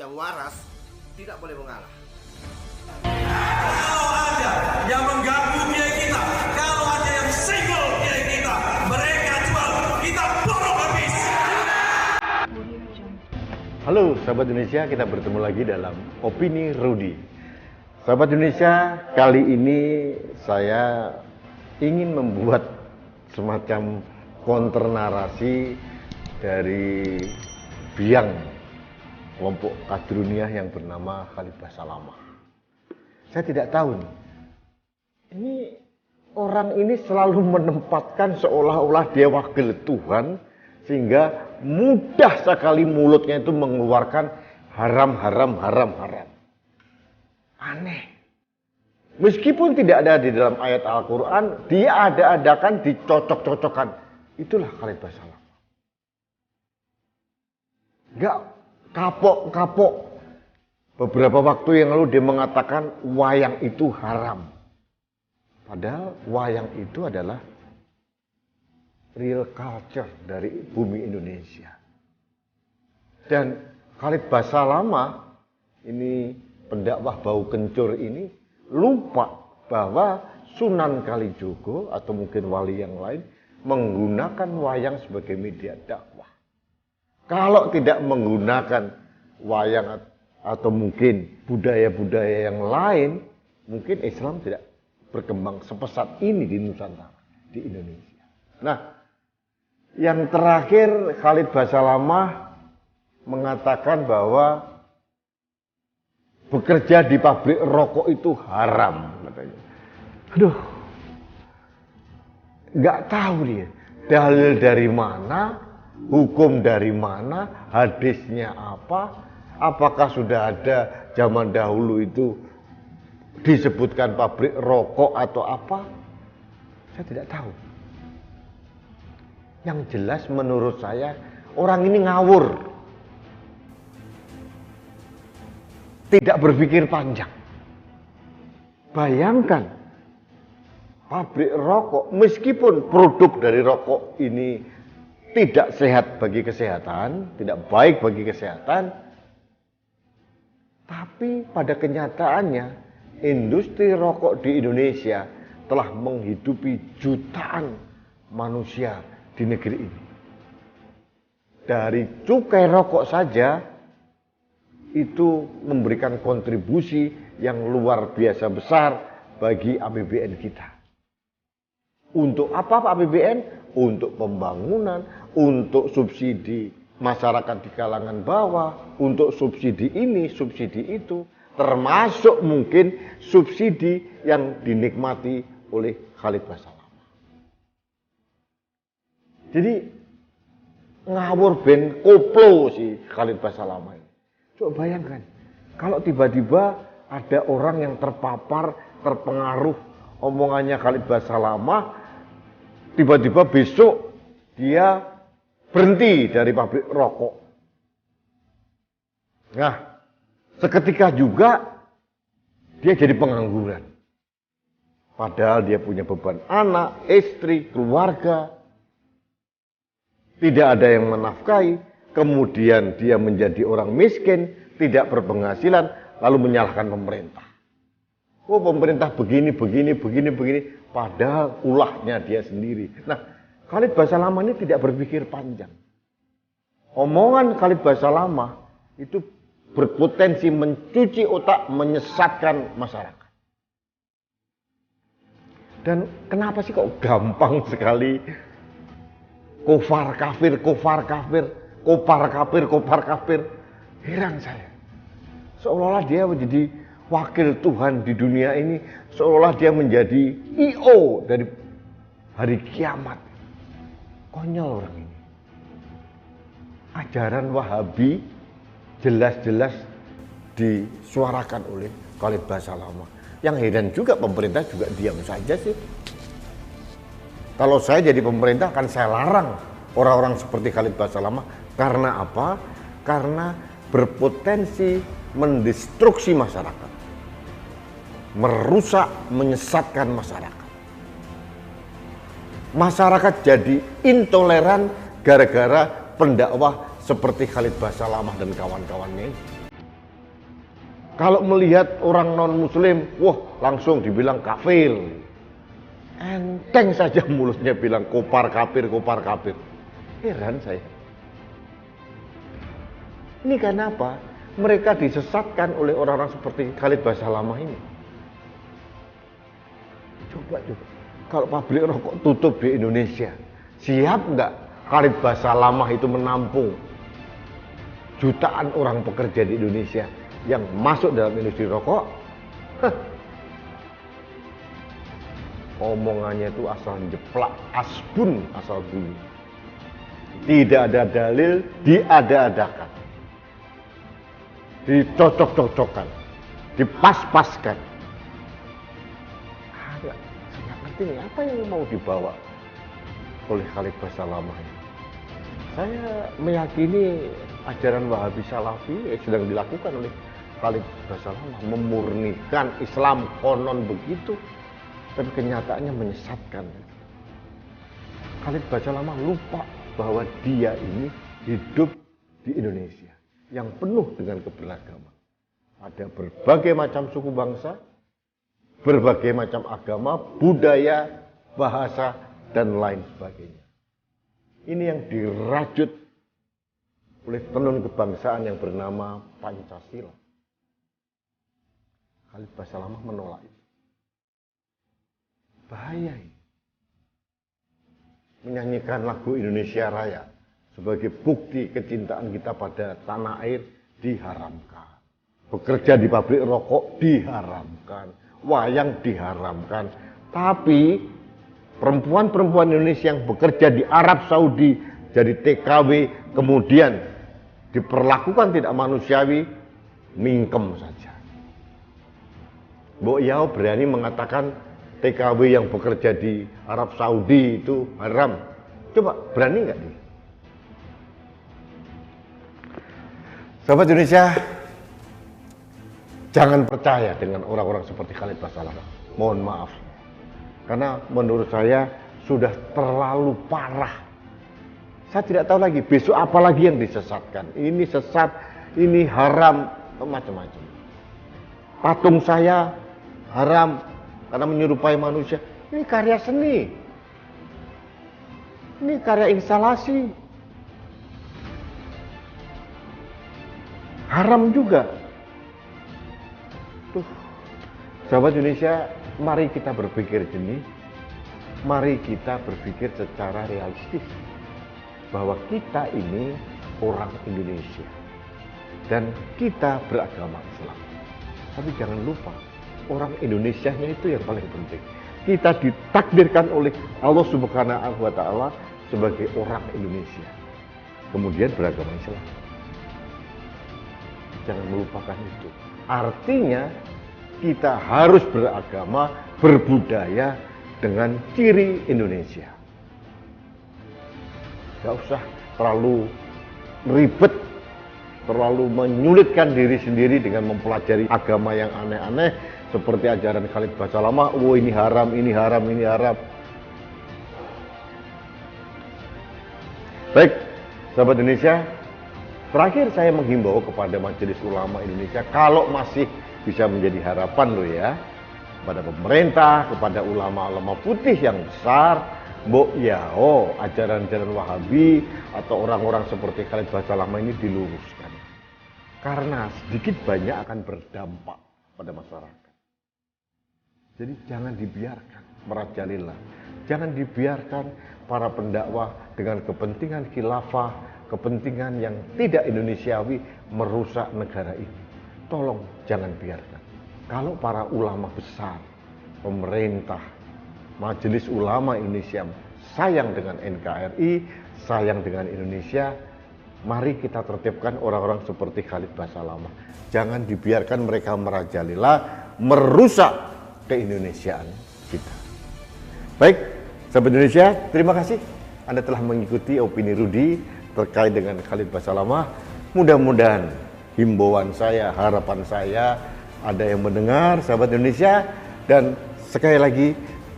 yang waras tidak boleh mengalah. Kalau ada yang mengganggu kiai kita, kalau ada yang single kiai kita, mereka jual, kita borong habis. Halo sahabat Indonesia, kita bertemu lagi dalam Opini Rudy. Sahabat Indonesia, kali ini saya ingin membuat semacam counter narasi dari biang kelompok Kadruniyah yang bernama Khalid Basalamah. Saya tidak tahu nih, ini orang ini selalu menempatkan seolah-olah dia wakil Tuhan, sehingga mudah sekali mulutnya itu mengeluarkan haram. Aneh. Meskipun tidak ada di dalam ayat Al-Quran, dia ada-adakan, dicocok-cocokkan. Itulah Khalid Basalamah. Gak kapok-kapok. Beberapa waktu yang lalu dia mengatakan wayang itu haram. Padahal wayang itu adalah real culture dari bumi Indonesia. Dan Khalid Basalamah, ini pendakwah bau kencur ini, lupa bahwa Sunan Kalijogo atau mungkin wali yang lain menggunakan wayang sebagai media dakwah. Kalau tidak menggunakan wayang atau mungkin budaya-budaya yang lain, mungkin Islam tidak berkembang sepesat ini di Nusantara, di Indonesia. Nah, yang terakhir Khalid Basalamah mengatakan bahwa bekerja di pabrik rokok itu haram, katanya. Aduh, nggak tahu dia dalil dari mana, hukum dari mana, hadisnya apa, apakah sudah ada zaman dahulu itu disebutkan pabrik rokok atau apa, saya tidak tahu. Yang jelas menurut saya orang ini ngawur. Tidak berpikir panjang. Bayangkan, pabrik rokok, meskipun produk dari rokok ini tidak sehat bagi kesehatan, tidak baik bagi kesehatan, tapi pada kenyataannya, industri rokok di Indonesia telah menghidupi jutaan manusia di negeri ini. Dari cukai rokok saja, itu memberikan kontribusi yang luar biasa besar bagi APBN kita. Untuk apa APBN? Untuk pembangunan, untuk subsidi masyarakat di kalangan bawah, untuk subsidi ini, subsidi itu, termasuk mungkin subsidi yang dinikmati oleh Khalid Basalamah. Jadi ngawur ben koplo si Khalid Basalamah ini. Coba bayangkan, kalau tiba-tiba ada orang yang terpapar, terpengaruh omongannya Khalid Basalamah, tiba-tiba besok dia berhenti dari pabrik rokok. Nah, seketika juga dia jadi pengangguran. Padahal dia punya beban anak, istri, keluarga. Tidak ada yang menafkahi. Kemudian dia menjadi orang miskin, tidak berpenghasilan, lalu menyalahkan pemerintah. Oh, pemerintah begini. Padahal ulahnya dia sendiri. Nah, Khalid Basalamah ini tidak berpikir panjang. Omongan Khalid Basalamah itu berpotensi mencuci otak, menyesatkan masyarakat. Dan kenapa sih kok gampang sekali kopar kafir. Heran saya. Seolah-olah dia menjadi wakil Tuhan di dunia ini, seolah dia menjadi I.O. dari hari kiamat. Konyol orang ini. Ajaran Wahabi jelas-jelas disuarakan oleh Khalid Basalamah. Yang heran juga pemerintah juga diam saja sih. Kalau saya jadi pemerintah akan saya larang orang-orang seperti Khalid Basalamah. Karena apa? Karena berpotensi mendestruksi masyarakat. Merusak, menyesatkan masyarakat. Masyarakat jadi intoleran gara-gara pendakwah seperti Khalid Basalamah dan kawan-kawannya. Kalau melihat orang non-muslim, wah langsung dibilang kafir. Enteng saja mulutnya bilang kopar kafir, kopar kafir. Heran saya. Ini karena apa? Mereka disesatkan oleh orang-orang seperti Khalid Basalamah ini. Coba. Kalau pabrik rokok tutup di Indonesia, siap nggak Khalid Basalamah itu menampung jutaan orang pekerja di Indonesia yang masuk dalam industri rokok? Omongannya itu asal jeplak, asbun, asal bunyi. Tidak ada dalil, diada-adakan. Dicocok-cocokkan, dipas-paskan. Saya nggak ngerti nih, apa yang mau dibawa oleh Khalid Basalamah ini. Saya meyakini ajaran Wahabi Salafi yang sedang dilakukan oleh Khalid Basalamah memurnikan Islam, konon begitu, tapi kenyataannya menyesatkan. Khalid Basalamah lupa bahwa dia ini hidup di Indonesia yang penuh dengan keberagaman. Ada berbagai macam suku bangsa, berbagai macam agama, budaya, bahasa, dan lain sebagainya. Ini yang dirajut oleh tenun kebangsaan yang bernama Pancasila. Khalid Basalamah menolak itu. Bahaya ini. Menyanyikan lagu Indonesia Raya sebagai bukti kecintaan kita pada tanah air diharamkan. Bekerja di pabrik rokok diharamkan. Wayang diharamkan. Tapi perempuan-perempuan Indonesia yang bekerja di Arab Saudi jadi TKW kemudian diperlakukan tidak manusiawi, mingkem saja. Mbok Yao berani mengatakan TKW yang bekerja di Arab Saudi itu haram. Coba berani nggak nih? Sahabat Indonesia, jangan percaya dengan orang-orang seperti Khalid Basalamah. Mohon maaf. Karena menurut saya sudah terlalu parah. Saya tidak tahu lagi besok apa lagi yang disesatkan. Ini sesat, ini haram, macam-macam. Patung saya haram karena menyerupai manusia. Ini karya seni. Ini karya instalasi. Haram juga. Tuh. Sahabat Indonesia, mari kita berpikir jernih. Mari kita berpikir secara realistis. Bahwa kita ini orang Indonesia. Dan kita beragama Islam. Tapi jangan lupa, orang Indonesianya itu yang paling penting. Kita ditakdirkan oleh Allah Subhanahu wa Ta'ala sebagai orang Indonesia. Kemudian beragama Islam. Jangan melupakan itu. Artinya kita harus beragama, berbudaya dengan ciri Indonesia. Gak usah terlalu ribet, terlalu menyulitkan diri sendiri dengan mempelajari agama yang aneh-aneh seperti ajaran Khalid Basalamah. Oh ini haram, ini haram, ini haram. Baik, sahabat Indonesia, terakhir saya menghimbau kepada Majelis Ulama Indonesia, kalau masih bisa menjadi harapan loh ya, kepada pemerintah, kepada ulama-ulama putih yang besar, Mbok Yao, ajaran-ajaran Wahabi atau orang-orang seperti Khalid Basalamah ini diluruskan. Karena sedikit banyak akan berdampak pada masyarakat. Jadi jangan dibiarkan merajalela. Jangan dibiarkan para pendakwah dengan kepentingan khilafah, kepentingan yang tidak Indonesiawi merusak negara ini. Tolong jangan biarkan. Kalau para ulama besar, pemerintah, Majelis Ulama Indonesia sayang dengan NKRI, sayang dengan Indonesia, mari kita tertibkan orang-orang seperti Khalid Basalamah. Jangan dibiarkan mereka merajalela, merusak keindonesiaan kita. Baik, sahabat Indonesia, terima kasih Anda telah mengikuti opini Rudi terkait dengan Khalid Basalamah. Mudah-mudahan himbauan saya, harapan saya ada yang mendengar, sahabat Indonesia, dan sekali lagi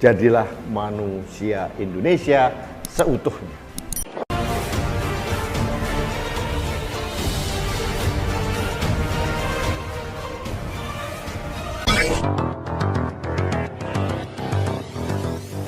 jadilah manusia Indonesia seutuhnya.